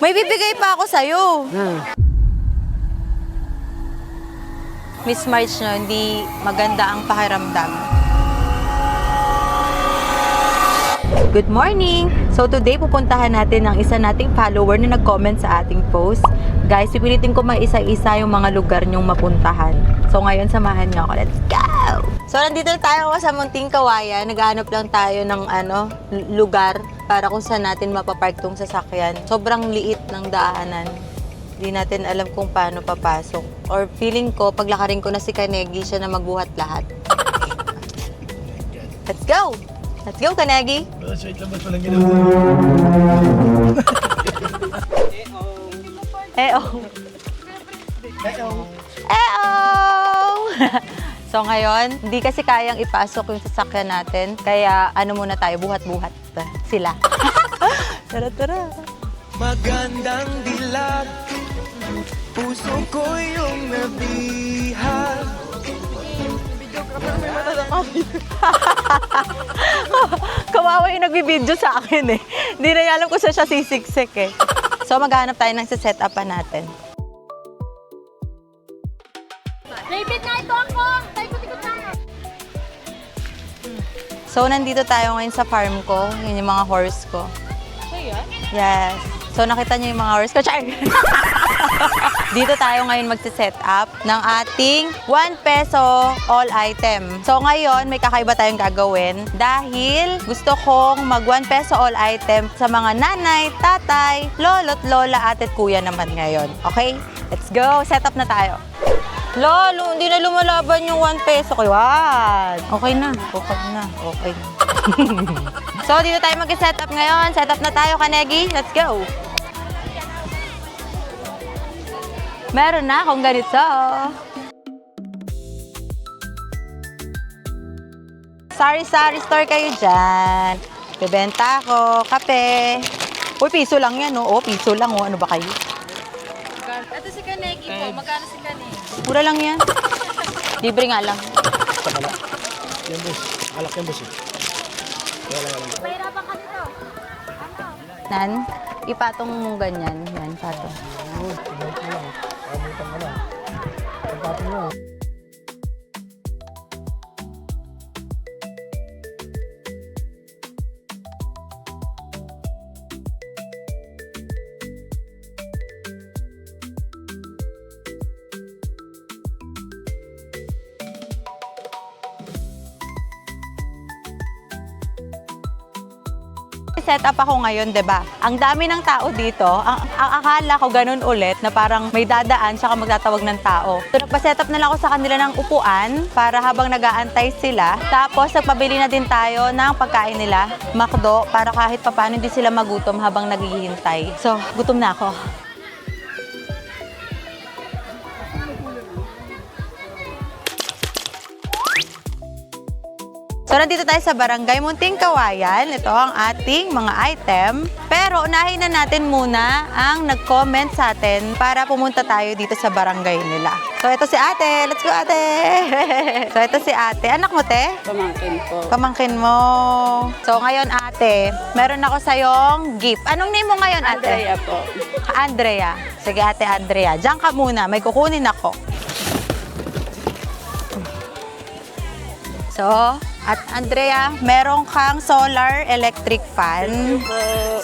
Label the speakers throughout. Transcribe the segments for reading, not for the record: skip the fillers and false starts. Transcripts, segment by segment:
Speaker 1: May bibigay pa ako sa'yo. Miss March, no, hindi maganda ang pakiramdam. Good morning! So today pupuntahan natin ang isa nating follower na nag-comment sa ating post. Guys, pipilitin ko maisa-isa yung mga lugar nyong mapuntahan. So ngayon samahan niyo ako. Let's go! So nandito tayo sa Munting Kawayan. Naghahanap lang tayo ng lugar para kung saan natin mapapark tong sasakyan. Sobrang liit ng daanan. Hindi natin alam kung paano papasok. Or feeling ko, paglakarin ko na si Kanegi, siya na magbuhat lahat. Let's go! Let's go, Kanegi!
Speaker 2: Wait lang, ba't walang ginagawa?
Speaker 1: So ngayon, hindi kasi kayang ipasok yung sasakyan natin. Kaya ano muna tayo, buhat-buhat sila. Tara.
Speaker 2: Magandang dilag, puso ko yung nabihag.
Speaker 1: Kawawa yung nagbibideo sa akin eh. Hindi na alam kung saan siya sisiksik eh. So maghanap tayo ng set-upan natin.
Speaker 3: David na ito ako! Tayo-tikot tayo!
Speaker 1: So nandito tayo ngayon sa farm ko. Yun yung mga horse ko. Yes. So nakita niyo yung mga horse ko. Char! Dito tayo ngayon magsiset up ng ating 1 peso all item. So ngayon, may kakaiba tayong gagawin dahil gusto kong mag 1 peso all item sa mga nanay, tatay, lolo't lola, ate at kuya naman ngayon. Okay? Let's go! Set up na tayo. Lolo, hindi na lumalaban yung 1 peso. Yan. Okay na. So, dito tayo mag-set up ngayon. Set up na tayo, Kanegi. Let's go! Meron na akong ganito. Sari-sari store kayo dyan. Bebenta ako. Kape. Uy, piso lang yan, no? Oh, piso lang, oh. Ano ba kayo?
Speaker 3: Ito si Kanegi po. Magkano si Kanegi?
Speaker 1: Mura lang yan. Libre nga lang.
Speaker 2: Yan boss, alak yan boss eh.
Speaker 3: Pahirapan ka dito.
Speaker 1: Nan, ipatong mo ganyan. Yan, patong.
Speaker 2: Abutan ka na. Pagpapin mo.
Speaker 1: Set up ako ngayon, 'di ba? Ang dami ng tao dito. Ang akala ko ganun ulit na parang may dadaan saka magtatawag ng tao. So nagpa-set up na lang ako sa kanila ng upuan para habang nag-aantay sila. Tapos nagpabili na din tayo ng pagkain nila, McDo, para kahit papaano hindi sila magutom habang naghihintay. So, gutom na ako. So, nandito tayo sa Barangay Munting Kawayan. Ito ang ating mga item. Pero, unahin na natin muna ang nag-comment sa atin para pumunta tayo dito sa barangay nila. So, ito si ate. Let's go, ate! So, ito si ate. Anak mo, te?
Speaker 4: Pamangkin po.
Speaker 1: Pamangkin mo. So, ngayon, ate, meron ako sa'yong gift. Anong name mo ngayon, ate?
Speaker 4: Andrea po.
Speaker 1: Andrea. Sige, ate Andrea. Diyan ka muna. May kukunin ako. So, at Andrea, meron kang solar electric fan.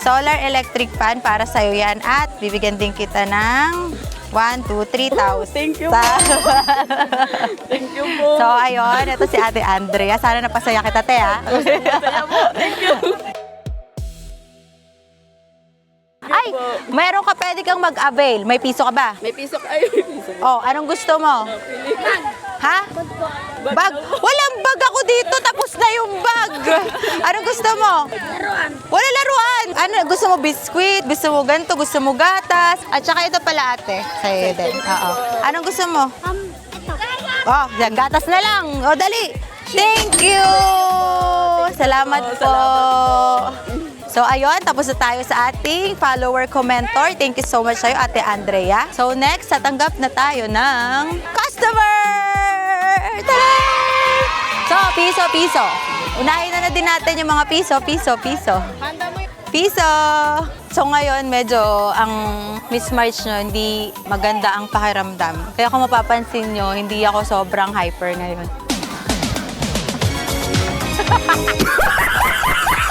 Speaker 1: Solar electric fan para sa'yo yan. At bibigyan din kita ng 1, 2, 3,000.
Speaker 4: Thank you po. Thank you po.
Speaker 1: So, ayun. Ito si ate Andrea. Sana napasaya kita, te, ha?
Speaker 4: Masaya po. Thank you.
Speaker 1: Ay, meron ka pwede kang mag-avail. May piso ka ba?
Speaker 4: May piso. Ay, may piso.
Speaker 1: Oh, anong gusto mo? Ha? Bag? Walang bag ako dito. Tapos na yung bag. Anong gusto mo?
Speaker 3: Laruan.
Speaker 1: Wala laruan. Ano, gusto mo biskwit? Gusto mo ganito? Gusto mo gatas? At saka ito pala, ate. Sa'yo din. Oo. Anong gusto mo?
Speaker 3: Ito.
Speaker 1: Oh, yan, gatas na lang. O, dali. Thank you! Salamat po. So, ayun, tapos na tayo sa ating follower commentor. Thank you so much sa'yo, Ate Andrea. So, next, tatanggap na tayo ng customer! Tara! So, piso. Unahin na din natin yung mga piso.
Speaker 3: Handa mo yung...
Speaker 1: Piso! So ngayon, medyo ang Miss March nyo, hindi maganda ang pakiramdam. Kaya kung mapapansin nyo, hindi ako sobrang hyper ngayon.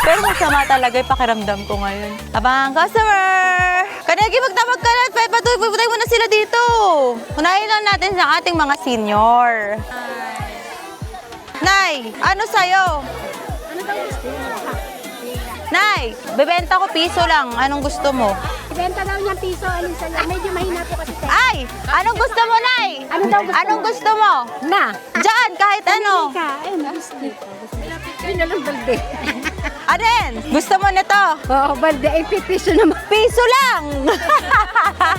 Speaker 1: Pero masama talaga yung pakiramdam ko ngayon. Abang customer! Kanegi, magtawag ka na. Patay mo na sila dito. Unahin lang natin sa ating mga senior. Nay, ano sa'yo? Nay, bebenta ko piso lang. Anong gusto mo?
Speaker 5: Ibenta daw niya piso, anong sa'yo? Medyo mahina po kasi sa'yo.
Speaker 1: Ay! Anong gusto mo, Nay?
Speaker 5: Ano daw gusto
Speaker 1: Anong
Speaker 5: mo?
Speaker 1: gusto mo?
Speaker 5: Na!
Speaker 1: Diyan, kahit ano.
Speaker 5: Ka, ayun, gusto dito. Ayun na lang balde.
Speaker 1: Ano yan? Gusto mo nito?
Speaker 5: Oo, balde, ay pipiso naman.
Speaker 1: Piso lang!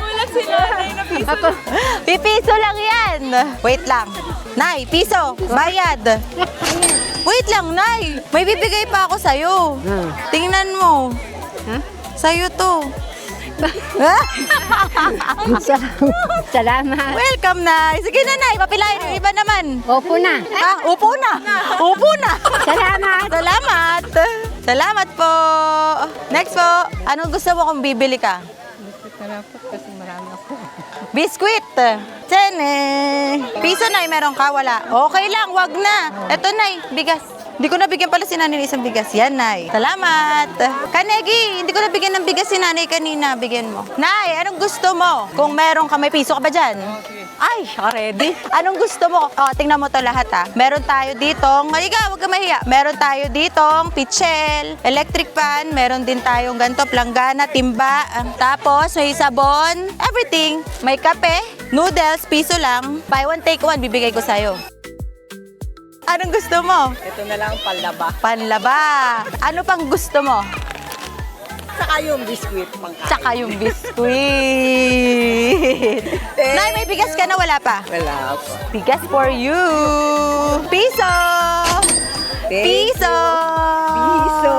Speaker 3: Walang sila na piso.
Speaker 5: Ako,
Speaker 1: Pipiso lang yan. Wait lang. Nay, piso. Bayad. Wait lang, Nay. May bibigay pa ako sa'yo. Tingnan mo. Sa'yo to.
Speaker 5: salamat.
Speaker 1: Welcome, Nay. Sige na, Nay. Papilayan yung iba naman.
Speaker 5: Opo na.
Speaker 1: Ah, upo na. Upo na.
Speaker 5: Salamat.
Speaker 1: Salamat. Salamat po. Next po. Anong gusto mo kung bibili ka? Biskuit. Tene. Piso, Nay, meron ka? Wala. Okay lang, wag na. Eto, Nay, bigas. Hindi ko nabigyan pala si Nanay ng isang bigas. Yan, Nay. Salamat. Kanegi, hindi ko nabigyan ng bigas si Nanay kanina. Bigyan mo. Nay, anong gusto mo? Kung meron ka, may piso ka ba dyan? Ay, ready. Anong gusto mo? O, tingnan mo to lahat, ha. Meron tayo ditong, Mayiga, huwag ka mahiya. Meron tayo ditong pichel, electric pan, meron din tayong ganito, planggana, timba, tapos may sabon, everything. May kape, noodles, piso lang. Buy one, take one, bibigay ko sa'yo. Anong gusto mo?
Speaker 4: Ito na lang panlaba.
Speaker 1: Panlaba. Ano pang gusto mo?
Speaker 4: Saka yung biskuit pangkain.
Speaker 1: Tsaka yung biskuit. Nay, may bigas ka na wala pa?
Speaker 4: Wala po.
Speaker 1: Bigas for you. Piso. Piso.
Speaker 4: Piso.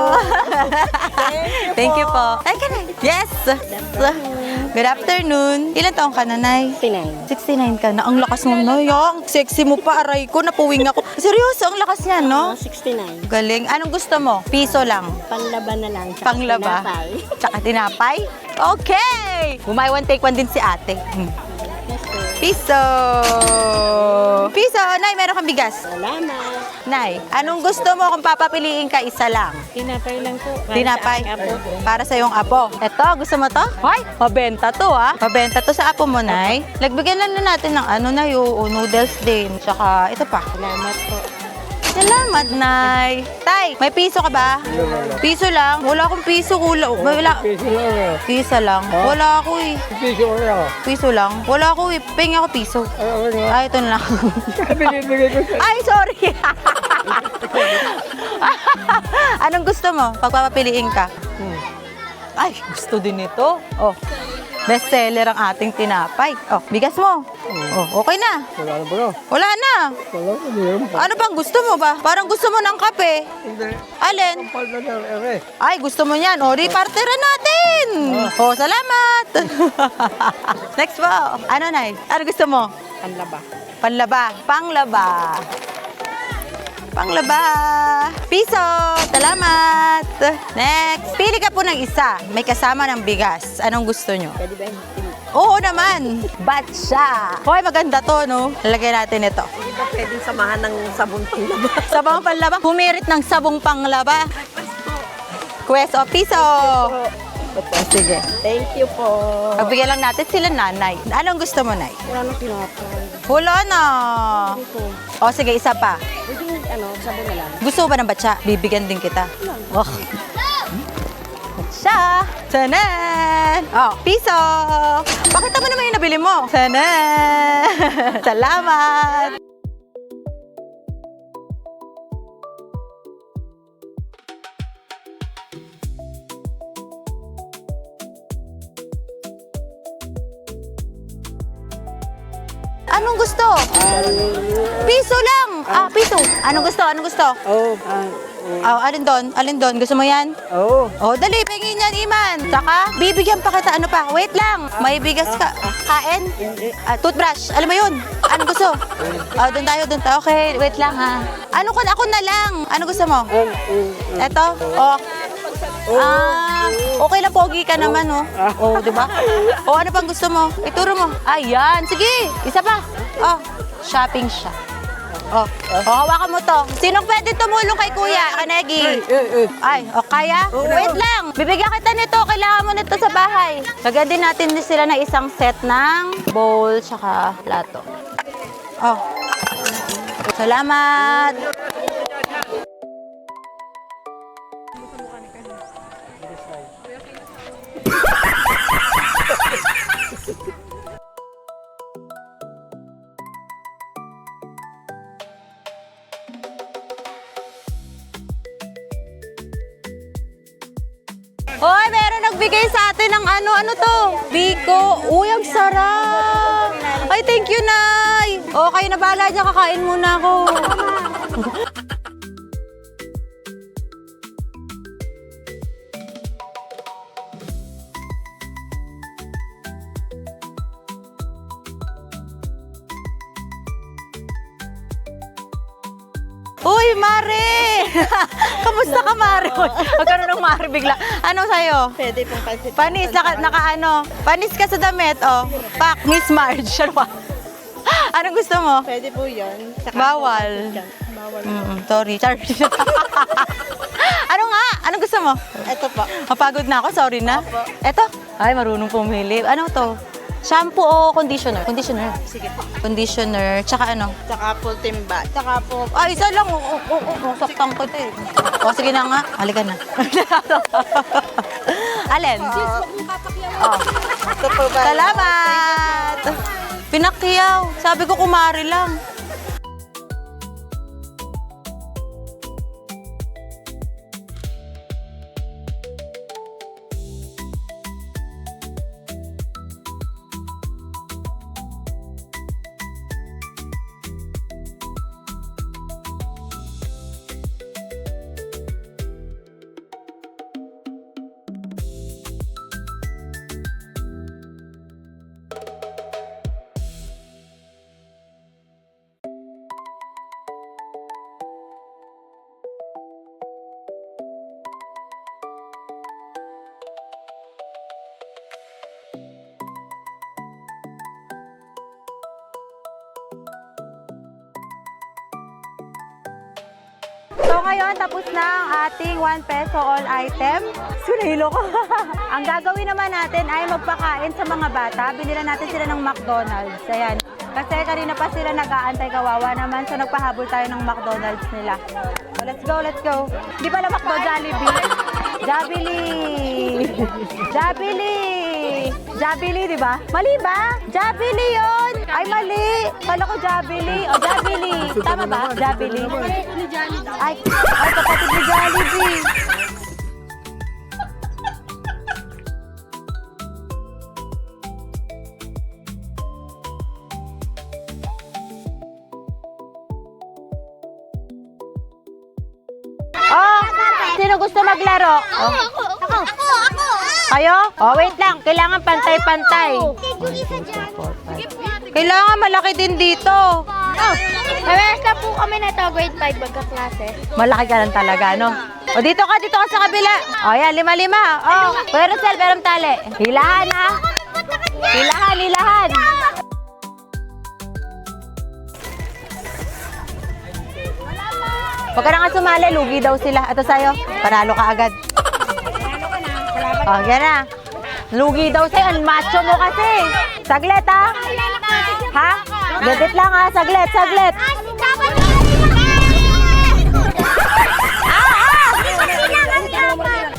Speaker 1: Thank you po. Ay, ka na. Yes. Good afternoon. Ilan taong ka na, Nay? 69 ka na. Ang lakas mo, Nay. Ang sexy mo pa. Aray ko, napuwing ako. Seryoso, ang lakas niya, no?
Speaker 5: 69.
Speaker 1: Galing. Anong gusto mo? Piso lang.
Speaker 5: Panlaba na lang.
Speaker 1: Panglaba. Tsaka tinapay. Okay! Buy one, take one din si ate. Piso! Piso! Nay, meron kang bigas.
Speaker 5: Salamat.
Speaker 1: Nay, anong gusto mo kung papapiliin ka isa lang?
Speaker 5: Tinapay lang po.
Speaker 1: Tinapay. Para sa iyong apo. Eto, gusto mo to? Hoy, mabenta to ha. Mabenta to sa apo mo, Nay. Lagbigyan lang na natin ng ano na yung noodles din. Tsaka ito pa.
Speaker 5: Salamat po.
Speaker 1: Salamat, Nay. Tay, may piso ka ba? Piso lang? Wala akong piso. Wala. Piso lang. Wala ako eh. Piso lang? Wala ako eh. Pengi ako piso. Ay, ito na lang. Ay, sorry. Anong gusto mo? Pagpapapiliin ka? Ay, gusto din ito. Oh, best seller ang ating tinapay. Oh, bigas mo. Oh, okay na. Wala na. Ano bang gusto mo ba? Parang gusto mo ng kape. Alin? Ay, gusto mo yan. O, reparteran natin. O, salamat. Next po. Ano, Nay? Ano gusto mo?
Speaker 4: Panlaba.
Speaker 1: Panlaba. Panglaba. Panglaba. Piso. Salamat. Next. Pili ka po ng isa. May kasama ng bigas. Anong gusto nyo?
Speaker 5: Pwede ba yung
Speaker 1: Oo naman. Batsa. Hoy, maganda to, no? Lalagyan natin ito.
Speaker 4: Hindi ba pwedeng samahan ng sabon panlaba?
Speaker 1: Sabong panlaba. Humirit ng sabong panglaba. Quest o piso. O, sige.
Speaker 4: Thank you po.
Speaker 1: Pagbigyan lang natin sila nanay. Anong gusto mo, Nay?
Speaker 5: wala nang tinapay?
Speaker 1: Wala na. O, sige, isa pa.
Speaker 5: Pwede yung sabon na lang.
Speaker 1: Gusto mo ba ng batsa? Bibigyan din kita. Oh. Batsa. Tanan. Oh, piso. Pakita mo naman yung nabili mo. Tanan. Salamat. Anong gusto? Piso lang. Ah, piso. Anong gusto? Anong gusto?
Speaker 4: Oh.
Speaker 1: Oh, alin doon? Alin doon? Gusto mo yan?
Speaker 4: Oh.
Speaker 1: Oh, dali, pingin yan, Iman. Saka, bibigyan pa kita, ano pa? Wait lang, may bigas ka. Kain? Toothbrush, alam mo yun? Anong gusto? Oh, doon tayo. Okay, wait lang ha. Ano ka, ako na lang. Ano gusto mo? Eto? Oh. Okay lang, pogi ka naman, oh. Oh, di ba? Oh, ano pang gusto mo? Ituro mo. Ayan, sige. Isa pa. Oh, shopping siya. Oh, hawakan mo to. Sinong pwede tumulong kay Kuya? Kanegi. Ay, kaya? Wait lang. Bibigyan kita nito. Kailangan mo nito sa bahay. Lagyan din natin sila ng isang set ng bowl tsaka plato. Oh. Salamat. Hoy, meron nagbigay sa atin ng ano to? Biko. Uy, ang sarap. Ay, thank you, Nay. O, kayo na bahala dyan. Kakain muna ako. Uy, Mare! Kamusta ka, Mare? Magkaroon ng Mare bigla. Ano sa'yo?
Speaker 4: Pwede pong pansit.
Speaker 1: Panis, naka ano? Panis ka sa damit, oh. Pak, Miss Marge. Ano ba? Anong gusto mo?
Speaker 4: Pwede po yun. Saka
Speaker 1: Bawal.
Speaker 4: Bawal.
Speaker 1: Sorry, Charlie. Ano nga? Anong gusto mo?
Speaker 4: Ito po.
Speaker 1: Mapagod na ako, sorry na. Eto? Ay, marunong pumili. Ano to? Shampoo o conditioner? Conditioner.
Speaker 4: Sige po.
Speaker 1: Conditioner, tsaka ano?
Speaker 4: Saka full timba. Saka po.
Speaker 1: Ay, isa lang. Saktan ko ito eh. O, sige na nga. Halika na. Alin? Oh.
Speaker 4: Ito po ba?
Speaker 1: Salamat! Pinakyaw. Sabi ko kumari lang. So ngayon, tapos na ang ating 1 peso all item. Sunilo ko. Ang gagawin naman natin ay magpakain sa mga bata. Binila natin sila ng McDonald's. Ayan. Kasi kanina pa sila nag-aantay, kawawa naman. So nagpahabol tayo ng McDonald's nila. So let's go, let's go. Di pala McDo, Jollibee. Jollibee. Jollibee. Jollibee, di ba? Mali ba? Jollibee yun. Ay, mali. Kala ko Jollibee. O, Jollibee. Tama ba? Jollibee. Ay, kapatid ni Jollibee. Oh, sino gusto maglaro? Oh. Kayo? Oh, wait lang. Kailangan pantay-pantay. Kailangan malaki din dito.
Speaker 5: Parehas na po kami na to, grade 5 magkaklase.
Speaker 1: Malaki ka lang talaga, no? O, dito ka sa kabila. O, yan, 5-5. O, pero Rosel, merong tali. Hilahan, ha? Hilahan. Huwag ka na nga sumali, lugi daw sila. Ito sa'yo, panalo ka agad. O, yan na. Lugi daw sa'yo, ang macho mo kasi. Saglit, ha? Ha? Gadit lang, ha? Saglit.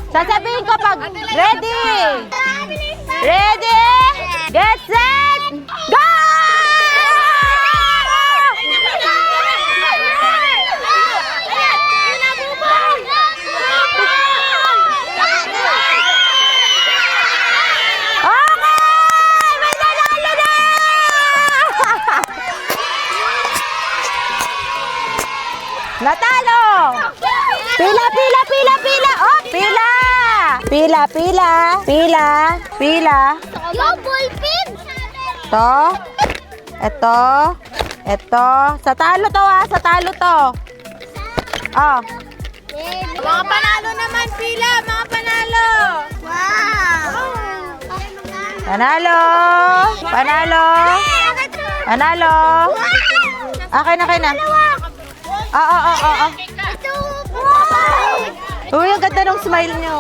Speaker 1: Sasabihin ko pag ready! Ready! Get set! Go! Natalo! Pila! Oh, pila!
Speaker 5: Yo, ballpen!
Speaker 1: Ito. Sa talo to, ha? Sa talo to. Oh.
Speaker 3: Mga panalo naman, pila! Mga panalo!
Speaker 1: Panalo! Panalo! Panalo! Akin na. Oo. Uy, ang ganda ng smile niyo.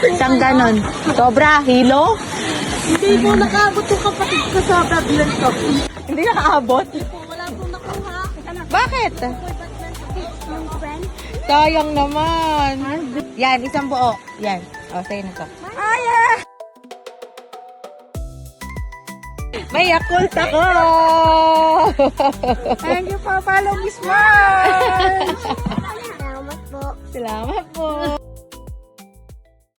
Speaker 1: Isang ganon. Sobra, hilo?
Speaker 4: Hindi po nakaabot yung kapatid ko sa pregnant ko.
Speaker 1: Hindi nakaabot.
Speaker 4: Wala pong nakuha.
Speaker 1: Bakit?
Speaker 5: Yung friend.
Speaker 1: Sayang naman. Yan, isang buo. Yan. O, sa'yo na to. May Yakult ako!
Speaker 4: Thank you po, follow Miss Mars!
Speaker 5: Salamat po.
Speaker 1: Salamat po.